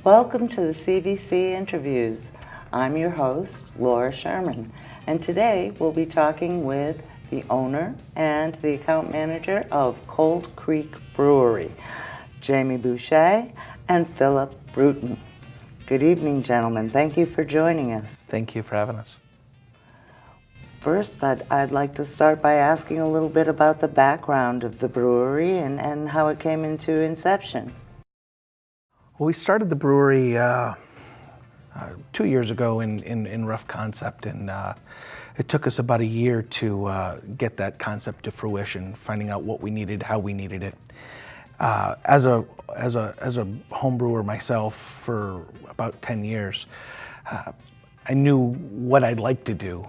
Welcome to the CVC interviews. I'm your host, Laura Sherman, and today we'll be talking with the owner and the account manager of Cold Creek Brewery, Jamie Boucher and Philip Bruton. Good evening, gentlemen. Thank you for joining us. Thank you for having us. First, I'd like to start by asking a little bit about the background of the brewery and how it came into inception. Well, we started the brewery 2 years ago in rough concept, and it took us about a year to get that concept to fruition, finding out what we needed, how we needed it. As a home brewer myself for about 10 years, I knew what I'd like to do,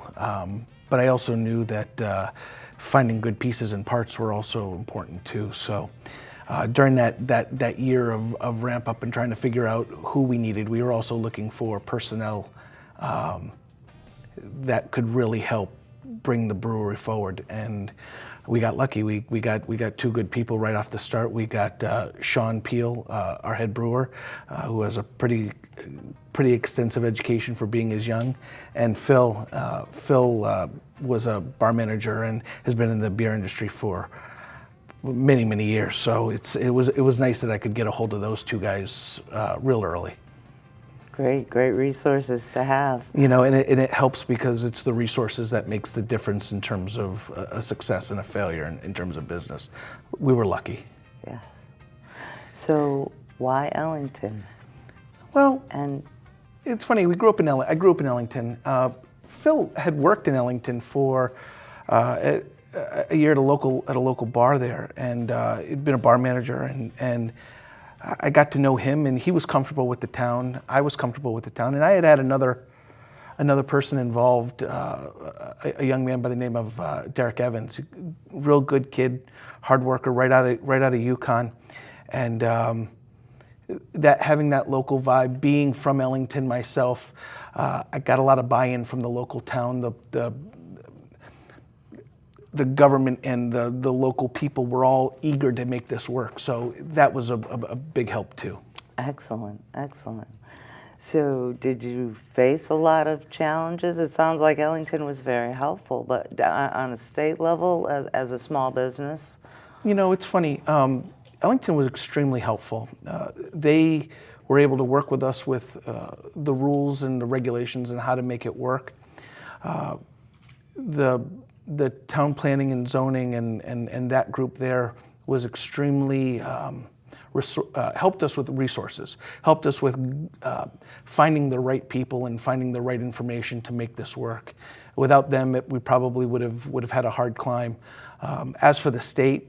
but I also knew that finding good pieces and parts were also important too. So during that year of ramp up and trying to figure out who we needed, we were also looking for personnel that could really help bring the brewery forward. And we got lucky. We got two good people right off the start. We got Sean Peel, our head brewer, who has a pretty extensive education for being as young, and Phil was a bar manager and has been in the beer industry for many years. So it was nice that I could get a hold of those two guys real early. Great resources to have. You know, and it helps because it's the resources that makes the difference in terms of a success and a failure in terms of business. We were lucky. Yes. So why Ellington? Well, And it's funny. I grew up in Ellington. Phil had worked in Ellington for a year at a local bar there, and he'd been a bar manager, and I got to know him, and he was comfortable with the town. I was comfortable with the town, and I had another person involved, a young man by the name of Derek Evans, real good kid, hard worker, right out of Yukon, and that having that local vibe, being from Ellington myself, I got a lot of buy-in from the local town. The government and the local people were all eager to make this work. So that was a big help too. excellent. So did you face a lot of challenges? It sounds like Ellington was very helpful, but on a state level, as a small business? You know, it's funny. Ellington was extremely helpful. They were able to work with us with the rules and the regulations and how to make it work. The town planning and zoning and that group there was extremely helped us with resources, helped us with finding the right people and finding the right information to make this work. Without them, we probably would have had a hard climb. As for the state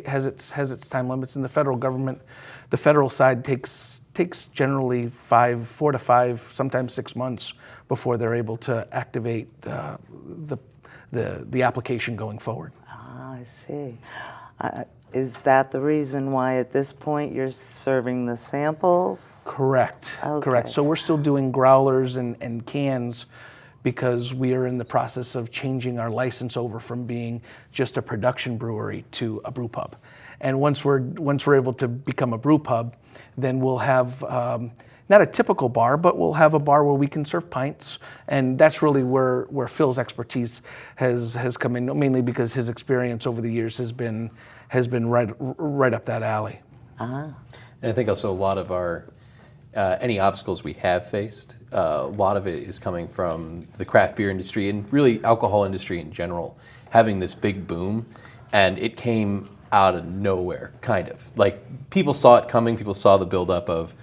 has its time limits, and the federal government, the federal side takes generally 4 to 5, sometimes 6 months before they're able to activate the application going forward. Ah, I see. Is that the reason why at this point you're serving the samples? Correct. Okay. Correct. So we're still doing growlers and cans because we are in the process of changing our license over from being just a production brewery to a brew pub. And once we're able to become a brew pub, then we'll have not a typical bar, but we'll have a bar where we can serve pints, and that's really where Phil's expertise has come in, mainly because his experience over the years has been right up that alley. Ah. And I think also a lot of our any obstacles we have faced, a lot of it is coming from the craft beer industry and really alcohol industry in general, having this big boom, and it came out of nowhere, kind of. Like, people saw it coming, people saw the buildup of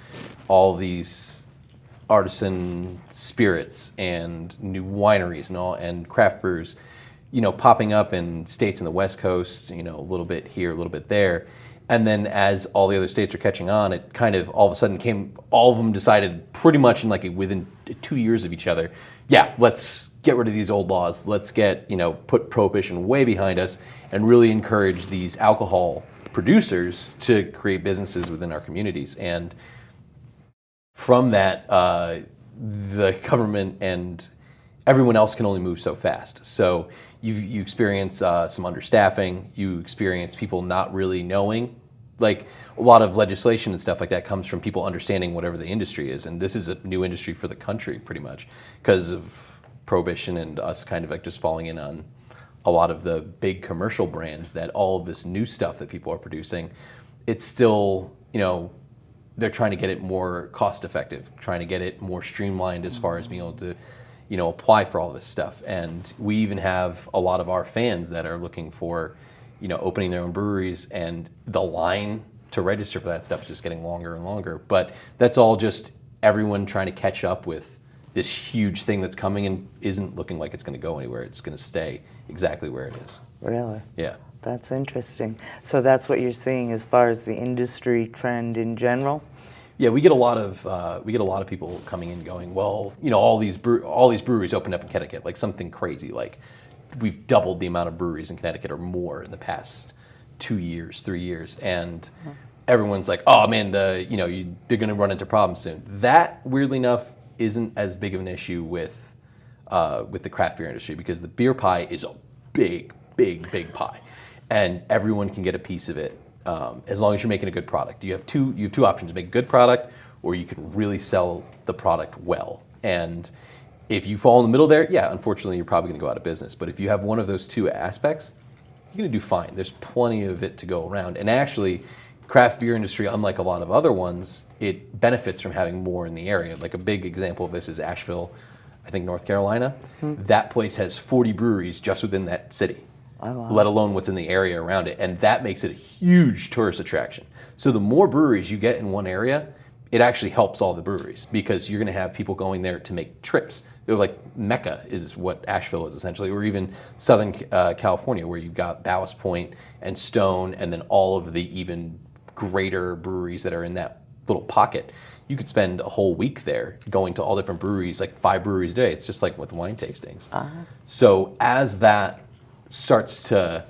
all these artisan spirits and new wineries and craft brewers, popping up in states in the West Coast, a little bit here, a little bit there. And then as all the other states are catching on, it kind of all of a sudden all of them decided pretty much in within 2 years of each other, yeah, let's get rid of these old laws. Let's put prohibition way behind us and really encourage these alcohol producers to create businesses within our communities. And from that, the government and everyone else can only move so fast. So you experience some understaffing, you experience people not really knowing like a lot of legislation and stuff like that comes from people understanding whatever the industry is, and this is a new industry for the country pretty much because of prohibition and us kind of like just falling in on a lot of the big commercial brands that all of this new stuff that people are producing, it's still, they're trying to get it more cost effective, trying to get it more streamlined as far as being able to, apply for all this stuff. And we even have a lot of our fans that are looking for, opening their own breweries, and the line to register for that stuff is just getting longer and longer. But that's all just everyone trying to catch up with this huge thing that's coming and isn't looking like it's going to go anywhere. It's going to stay exactly where it is. Really? Yeah. That's interesting. So that's what you're seeing as far as the industry trend in general? Yeah, we get a lot of people coming in going, well, all these breweries opened up in Connecticut, like something crazy, like we've doubled the amount of breweries in Connecticut or more in the past 2 years, 3 years, and everyone's like, oh man, they're going to run into problems soon. That, weirdly enough, isn't as big of an issue with the craft beer industry, because the beer pie is a big, big, big pie, and everyone can get a piece of it as long as you're making a good product. You have two options: make a good product, or you can really sell the product well. And if you fall in the middle there, yeah, unfortunately, you're probably going to go out of business. But if you have one of those two aspects, you're going to do fine. There's plenty of it to go around. And actually, craft beer industry, unlike a lot of other ones, it benefits from having more in the area. Like a big example of this is Asheville, I think North Carolina. That place has 40 breweries just within that city, let alone what's in the area around it. And that makes it a huge tourist attraction. So the more breweries you get in one area, it actually helps all the breweries, because you're going to have people going there to make trips. They're like Mecca is what Asheville is essentially, or even Southern California, where you've got Ballast Point and Stone, and then all of the even greater breweries that are in that little pocket. You could spend a whole week there going to all different breweries, like 5 breweries a day. It's just like with wine tastings. So as that starts to,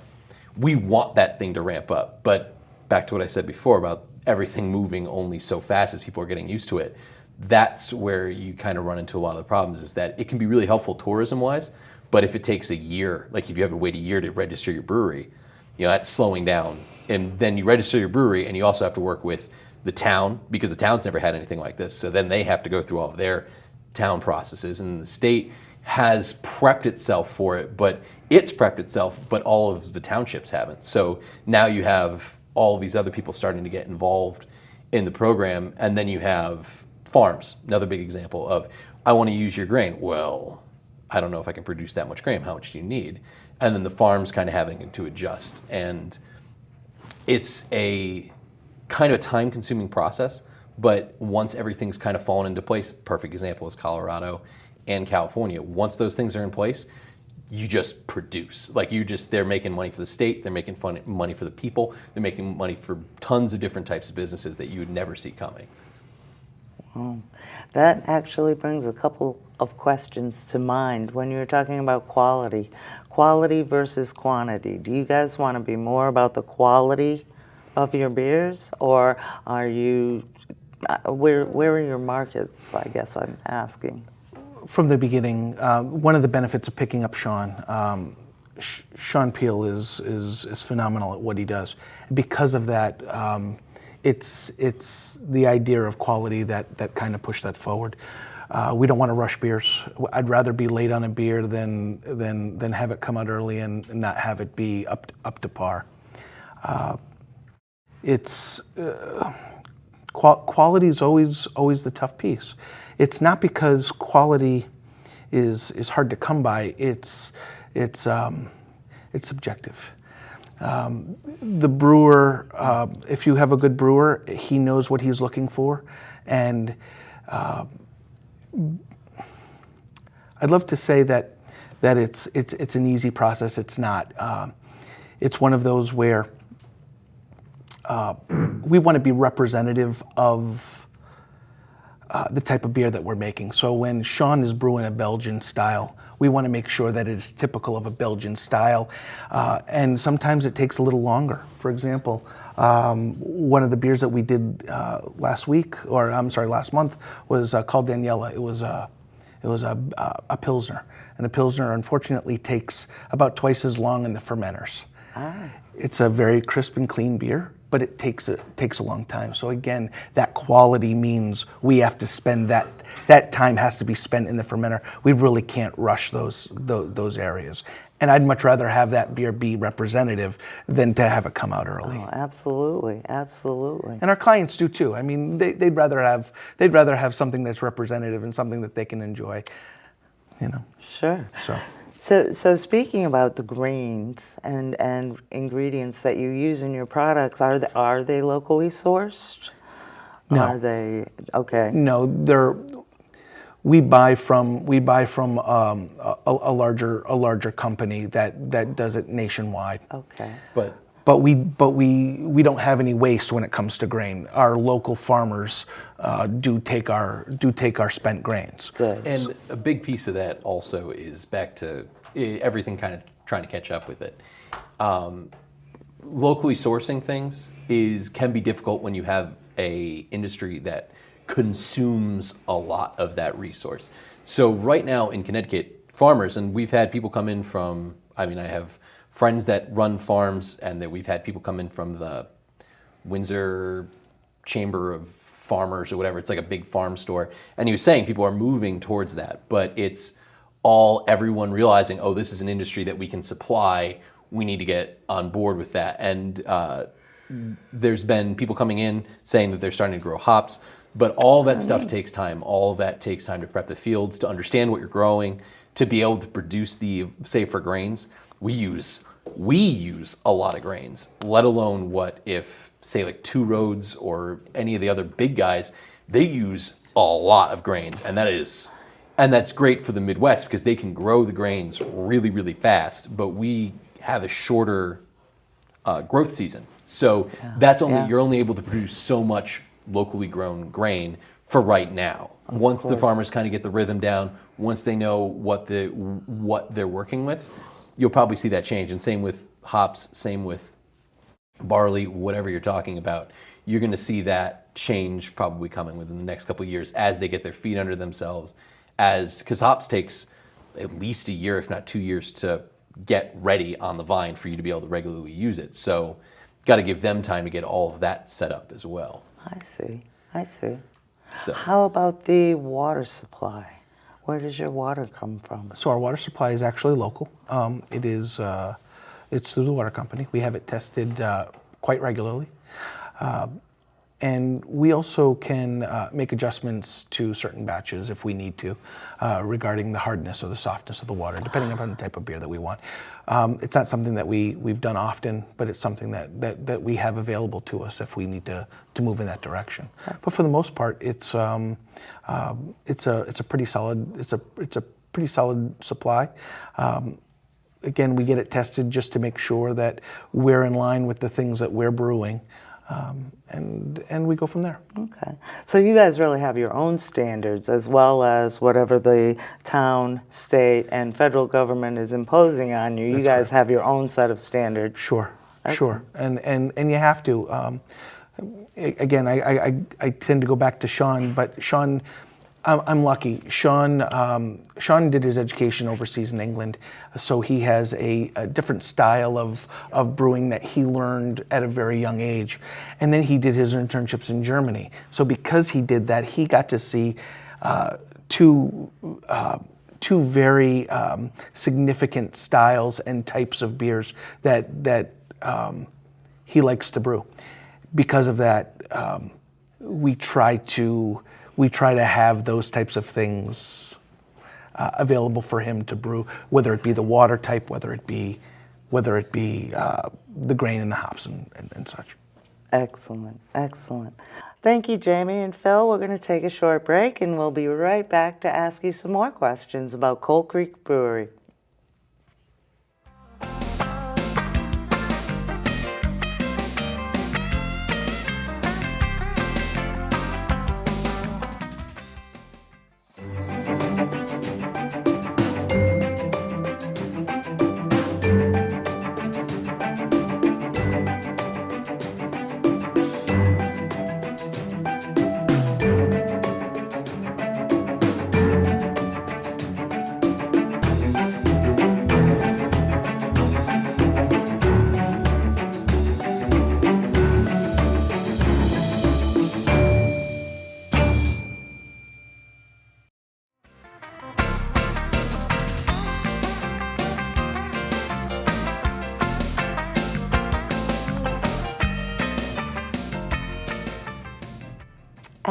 we want that thing to ramp up. But back to what I said before about everything moving only so fast as people are getting used to it, that's where you kind of run into a lot of the problems, is that it can be really helpful tourism-wise, but if it takes a year, like if you have to wait a year to register your brewery, that's slowing down. And then you register your brewery, and you also have to work with the town, because the town's never had anything like this. So then they have to go through all of their town processes, and the state has prepped itself for it, but it's prepped itself, but all of the townships haven't. So now you have all of these other people starting to get involved in the program, and then you have farms, another big example of, I want to use your grain. Well, I don't know if I can produce that much grain. How much do you need? And then the farms kind of having to adjust. And it's a kind of a time-consuming process, but once everything's kind of fallen into place, perfect example is Colorado and California. Once those things are in place, you just produce. Like they're making money for the state, they're making money for the people, they're making money for tons of different types of businesses that you would never see coming. Wow. That actually brings a couple of questions to mind when you're talking about quality versus quantity. Do you guys want to be more about the quality of your beers, or are you, where are your markets, I guess I'm asking? From the beginning, one of the benefits of picking up Sean, Sean Peel is phenomenal at what he does. Because of that, it's the idea of quality that kind of pushed that forward. We don't want to rush beers. I'd rather be late on a beer than have it come out early and not have it be up to par. Quality is always the tough piece. It's not because quality is hard to come by. It's subjective. The brewer, if you have a good brewer, he knows what he's looking for, and I'd love to say that it's an easy process. It's not. It's one of those where we want to be representative of the type of beer that we're making. So when Sean is brewing a Belgian style, we want to make sure that it is typical of a Belgian style, and sometimes it takes a little longer. For example, one of the beers that we did last month was called Daniela. It was a Pilsner, and a Pilsner unfortunately takes about twice as long in the fermenters. It's a very crisp and clean beer, but it takes a long time. So again, that quality means we have to spend that time has to be spent in the fermenter. We really can't rush those areas. And I'd much rather have that beer be representative than to have it come out early. Oh, absolutely, absolutely. And our clients do too. I mean, they'd rather have something that's representative and something that they can enjoy, you know. Sure. So So speaking about the grains and ingredients that you use in your products, are they locally sourced? No. Are they okay? no, we buy from a larger company that does it nationwide. Okay. But We don't have any waste when it comes to grain. Our local farmers do take our spent grains. Good. And a big piece of that also is back to everything kind of trying to catch up with it. Locally sourcing things can be difficult when you have a industry that consumes a lot of that resource. So right now in Connecticut, farmers, and we've had people come in from, I have friends that run farms, and that we've had people come in from the Windsor Chamber of Farmers or whatever. It's like a big farm store. And he was saying people are moving towards that, but it's everyone realizing, oh, this is an industry that we can supply. We need to get on board with that. And there's been people coming in saying that they're starting to grow hops, but all that stuff takes time. All of that takes time to prep the fields, to understand what you're growing, to be able to produce say for grains, we use a lot of grains, let alone what if, say, like Two Roads or any of the other big guys, they use a lot of grains. And that's great for the Midwest because they can grow the grains really, really fast, but we have a shorter growth season. So you're only able to produce so much locally grown grain for right now. Once the farmers kind of get the rhythm down, once they know what they're working with, you'll probably see that change. And same with hops, same with barley, whatever you're talking about. You're going to see that change probably coming within the next couple of years as they get their feet under themselves. Because hops takes at least a year, if not 2 years, to get ready on the vine for you to be able to regularly use it. So got to give them time to get all of that set up as well. I see. So. How about the water supply? Where does your water come from? So our water supply is actually local. It's through the water company. We have it tested quite regularly. And we also can make adjustments to certain batches if we need to regarding the hardness or the softness of the water, depending upon the type of beer that we want. It's not something that we've done often, but it's something that we have available to us if we need to move in that direction. But for the most part, it's a pretty solid supply. Again, we get it tested just to make sure that we're in line with the things that we're brewing. And we go from there. Okay. So you guys really have your own standards as well as whatever the town, state, and federal government is imposing on you. You guys have your own set of standards. Sure. And you have to. Again, I tend to go back to Sean, but Sean, I'm lucky. Sean did his education overseas in England, so he has a different style of brewing that he learned at a very young age. And then he did his internships in Germany. So because he did that, he got to see two very significant styles and types of beers that he likes to brew. Because of that, we try to have those types of things available for him to brew, whether it be the water type, whether it be the grain and the hops and such. Excellent. Thank you, Jamie and Phil. We're going to take a short break, and we'll be right back to ask you some more questions about Cold Creek Brewery.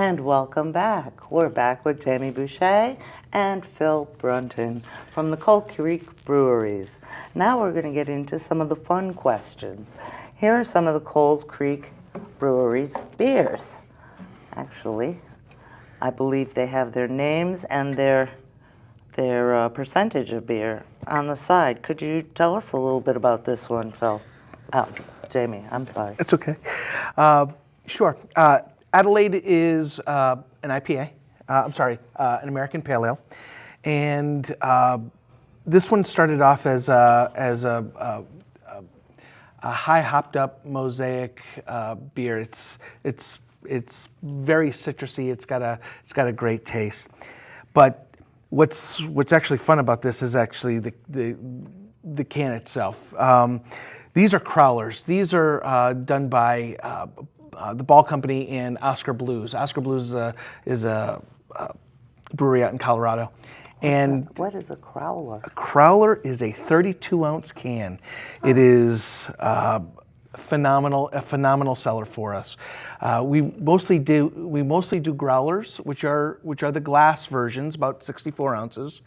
And welcome back. We're back with Jamie Boucher and Phil Brunton from the Cold Creek Breweries. Now we're going to get into some of the fun questions. Here are some of the Cold Creek Breweries beers. Actually, I believe they have their names and their percentage of beer on the side. Could you tell us a little bit about this one, Phil? Oh, Jamie, I'm sorry. It's okay. Sure. Adelaide is an IPA. An American Pale Ale, and this one started off as a high hopped up mosaic beer. It's very citrusy. It's got a great taste. But what's actually fun about this is actually the can itself. These are crowlers. These are done by the Ball Company and Oscar Blues. Oscar Blues is a brewery out in Colorado. What is a crowler? A crowler is a 32-ounce can. It is a phenomenal seller for us. We mostly do growlers, which are the glass versions, about 64 ounces,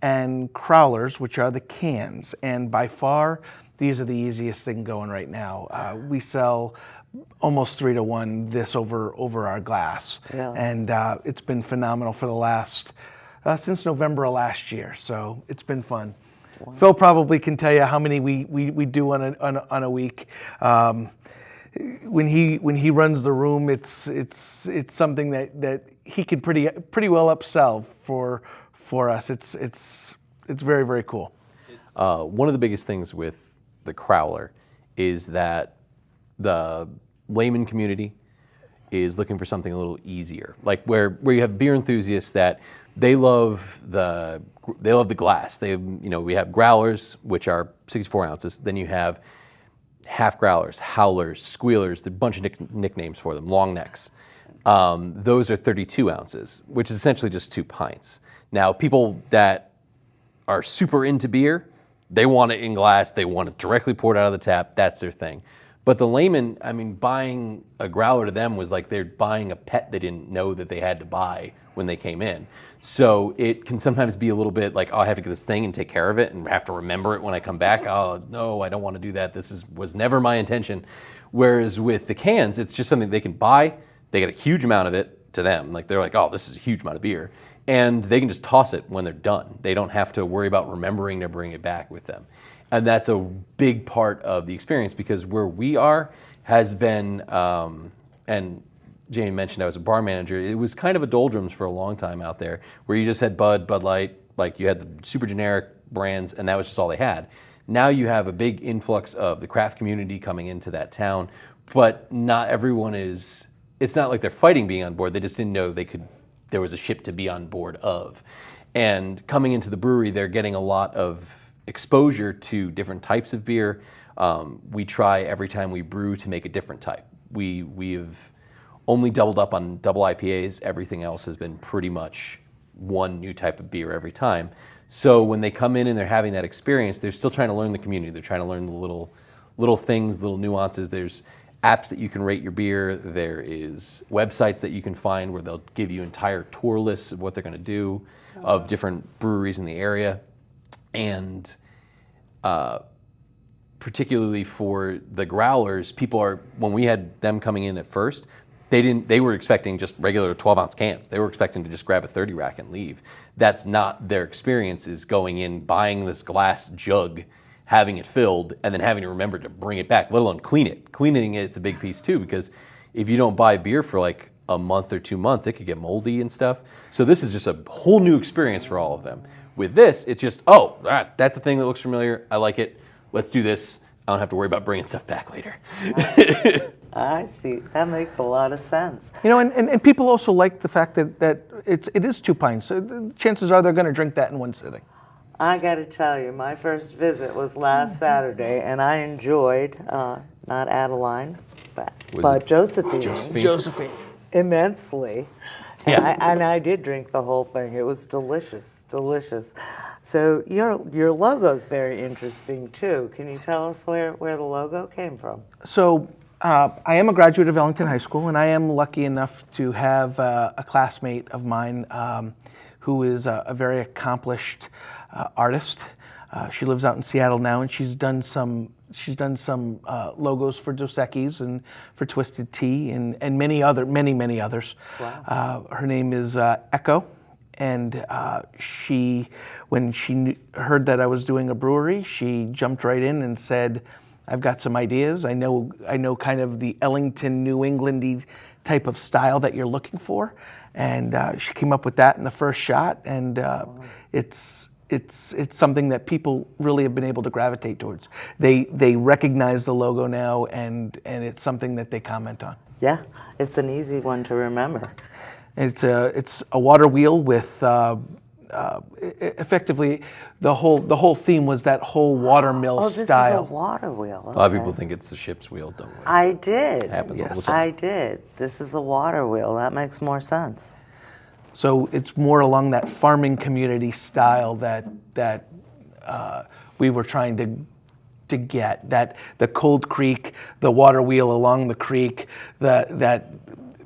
and crowlers, which are the cans. And by far, these are the easiest thing going right now. We sell almost 3 to 1 this over our glass. Yeah. And it's been phenomenal for the last since November of last year, so it's been fun. Wow. Phil probably can tell you how many we do on a week. When he runs the room, it's something that he can pretty well upsell for us. It's very, very cool. One of the biggest things with the crowler is that the layman community is looking for something a little easier, like where you have beer enthusiasts that they love the glass. We have growlers, which are 64 ounces. Then you have half growlers, howlers, squealers. There's a bunch of nicknames for them. Long necks. Those are 32 ounces, which is essentially just 2 pints. Now, people that are super into beer, they want it in glass. They want it directly poured out of the tap. That's their thing. But the layman, buying a growler to them was like they're buying a pet they didn't know that they had to buy when they came in. So it can sometimes be a little bit like, oh, I have to get this thing and take care of it and have to remember it when I come back. Oh, no, I don't want to do that. Was never my intention. Whereas with the cans, it's just something they can buy. They get a huge amount of it to them. Like they're like, oh, this is a huge amount of beer. And they can just toss it when they're done. They don't have to worry about remembering to bring it back with them. And that's a big part of the experience because where we are has been, and Jamie mentioned I was a bar manager, it was kind of a doldrums for a long time out there where you just had Bud Light, like you had the super generic brands and that was just all they had. Now you have a big influx of the craft community coming into that town, but not everyone is, it's not like they're fighting being on board, they just didn't know there was a ship to be on board of. And coming into the brewery, they're getting a lot of exposure to different types of beer. We try every time we brew to make a different type. We have only doubled up on double IPAs. Everything else has been pretty much one new type of beer every time. So when they come in and they're having that experience, they're still trying to learn the community. They're trying to learn the little things, little nuances. There's apps that you can rate your beer. There is websites that you can find where they'll give you entire tour lists of what they're going to do of different breweries in the area. And particularly for the growlers, when we had them coming in at first, they were expecting just regular 12-ounce cans. They were expecting to just grab a 30 rack and leave. That's not their experience, is going in, buying this glass jug, having it filled, and then having to remember to bring it back, let alone clean it. Cleaning it's a big piece too, because if you don't buy beer for like a month or 2 months, it could get moldy and stuff. So this is just a whole new experience for all of them. With this, it's just, oh, that's a thing that looks familiar. I like it. Let's do this. I don't have to worry about bringing stuff back later. I see. That makes a lot of sense. And people also like the fact that it is 2 pints. So chances are they're going to drink that in one sitting. I got to tell you, my first visit was last Saturday, and I enjoyed, not Adeline, but Josephine immensely. Yeah. And I did drink the whole thing. It was delicious. So your logo's very interesting too. Can you tell us where the logo came from? So I am a graduate of Ellington High School, and I am lucky enough to have a classmate of mine who is a very accomplished artist. She lives out in Seattle now, and she's done some logos for Dos Equis and for Twisted Tea and many others. Wow. Her name is Echo, and when she heard that I was doing a brewery, she jumped right in and said, I've got some ideas. I know kind of the Ellington, New Englandy type of style that you're looking for, and she came up with that in the first shot, and it's something that people really have been able to gravitate towards. They recognize the logo now, and it's something that they comment on. Yeah, it's an easy one to remember. It's a water wheel with effectively the whole theme was that whole watermill style. Oh, this is a water wheel. Okay. A lot of people think it's the ship's wheel, don't worry. I did. It happens all the Yes. time. I did. This is a water wheel. That makes more sense. So it's more along that farming community style that we were trying to get. That the Cold Creek, the water wheel along the creek, that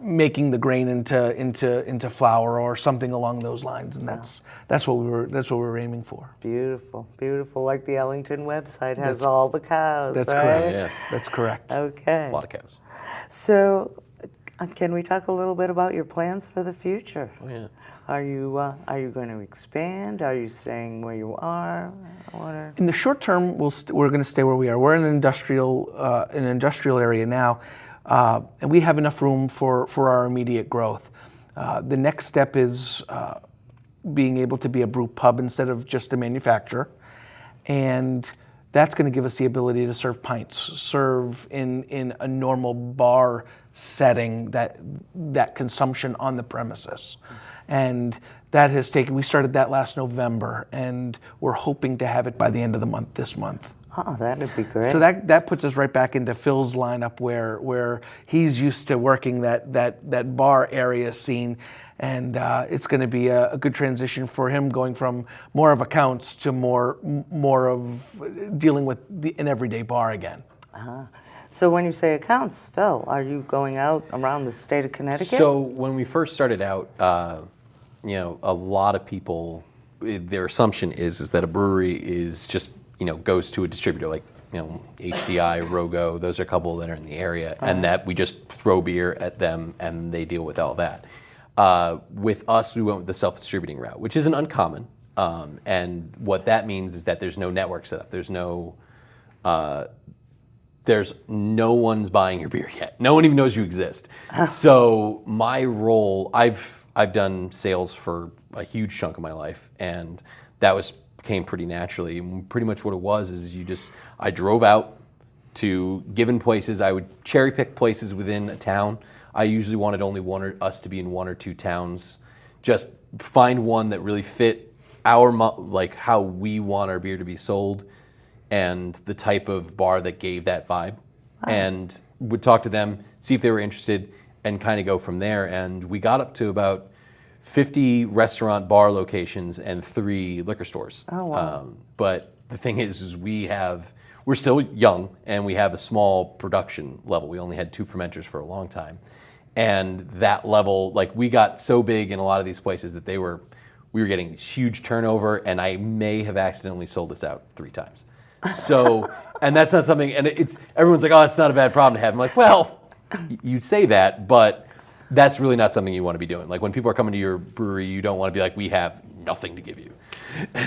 making the grain into flour or something along those lines, and that's what we were aiming for. Beautiful, beautiful. Like the Ellington website has That's- all the cows, That's right? correct. Yeah. That's correct. Okay. A lot of cows. So, can we talk a little bit about your plans for the future? Oh, yeah. Are you going to expand? Are you staying where you are? In the short term, we're going to stay where we are. We're in an industrial area now, and we have enough room for our immediate growth. The next step is being able to be a brew pub instead of just a manufacturer, and that's going to give us the ability to serve pints, serve in a normal bar setting, that consumption on the premises. And that has we started that last November, and we're hoping to have it by the end of the month, this month. Oh, that'd be great. So that puts us right back into Phil's lineup where he's used to working that bar area scene, and it's going to be a good transition for him, going from more of accounts to more of dealing with an everyday bar again. So when you say accounts, Phil, are you going out around the state of Connecticut? So when we first started out, a lot of people, their assumption is that a brewery is just, goes to a distributor like, HDI, Rogo, those are a couple that are in the area, and that we just throw beer at them and they deal with all that. With us, we went with the self-distributing route, which isn't uncommon. And what that means is that there's no network set up. There's no one's buying your beer yet. No one even knows you exist. So my role, I've done sales for a huge chunk of my life, and that came pretty naturally. And pretty much what it was is I drove out to given places. I would cherry pick places within a town. I usually wanted only us to be in one or two towns. Just find one that really fit like how we want our beer to be sold, and the type of bar that gave that vibe, and would talk to them, see if they were interested, and kind of go from there. And we got up to about 50 restaurant bar locations and 3 liquor stores. Oh, wow. But the thing is we're still young, and we have a small production level. We only had 2 fermenters for a long time. And that level, like, we got so big in a lot of these places that we were getting huge turnover, and I may have accidentally sold us out 3 times. So, and that's not something, and everyone's like, oh, it's not a bad problem to have. I'm like, well, you say that, but that's really not something you want to be doing. Like, when people are coming to your brewery, you don't want to be like, we have nothing to give you.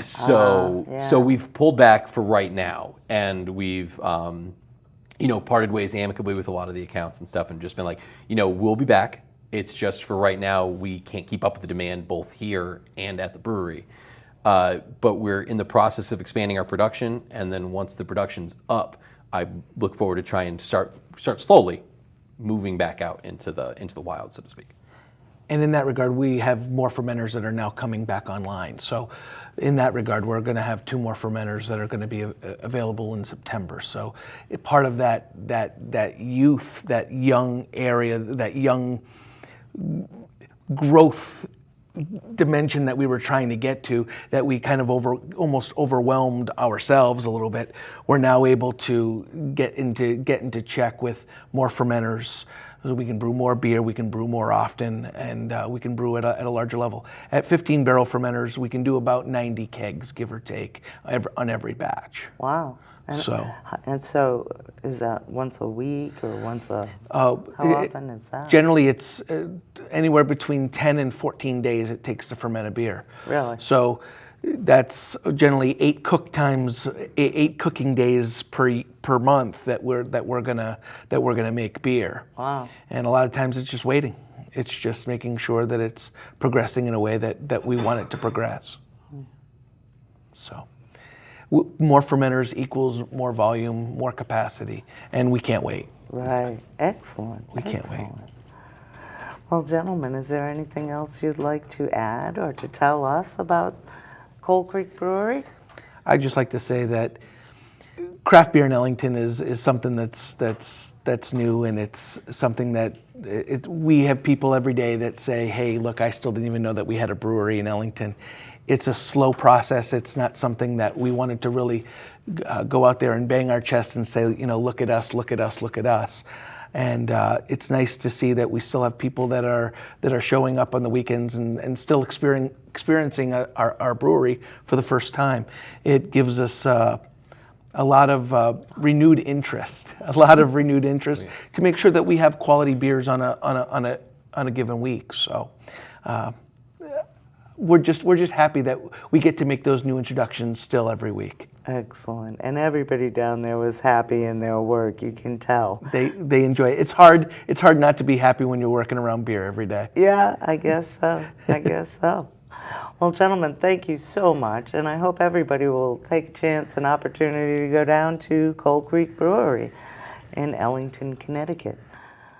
So we've pulled back for right now, and we've, parted ways amicably with a lot of the accounts and stuff, and just been like, we'll be back. It's just for right now, we can't keep up with the demand both here and at the brewery. But we're in the process of expanding our production, and then once the production's up, I look forward to trying to start slowly moving back out into the wild, so to speak. And in that regard, we have more fermenters that are now coming back online. So in that regard, we're going to have 2 more fermenters that are going to be available in September. So part of that youth, that young area, that young growth dimension that we were trying to get to, that we kind of almost overwhelmed ourselves a little bit. We're now able to get into check with more fermenters. So we can brew more beer, we can brew more often, and we can brew at a larger level. At 15 barrel fermenters, we can do about 90 kegs, give or take, on every batch. Wow. And so is that once a week or once a, how often is that? Generally, it's anywhere between 10 and 14 days it takes to ferment a beer. Really? So that's generally 8 cooking days per month that we're gonna make beer. Wow. And a lot of times it's just waiting. It's just making sure that it's progressing in a way that we want it to progress. So more fermenters equals more volume, more capacity, and we can't wait. Right. Excellent. We can't wait. Well, gentlemen, is there anything else you'd like to add or to tell us about Cold Creek Brewery? I'd just like to say that craft beer in Ellington is something that's new, and it's something that we have people every day that say, hey, look, I still didn't even know that we had a brewery in Ellington. It's a slow process. It's not something that we wanted to really go out there and bang our chest and say, look at us, look at us, look at us. And it's nice to see that we still have people that are showing up on the weekends and still experiencing our brewery for the first time. It gives us a lot of renewed interest, to make sure that we have quality beers on a given week. So we're just happy that we get to make those new introductions still every week. Excellent. And everybody down there was happy in their work, you can tell. They enjoy it. It's hard not to be happy when you're working around beer every day. Yeah, I guess so. Well, gentlemen, thank you so much, and I hope everybody will take a chance and opportunity to go down to Cold Creek Brewery in Ellington, Connecticut.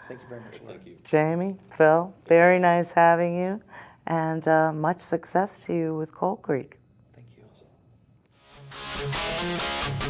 Thank you very much. Thank you. Jamie, Phil, very nice having you, and much success to you with Cold Creek. Thank you.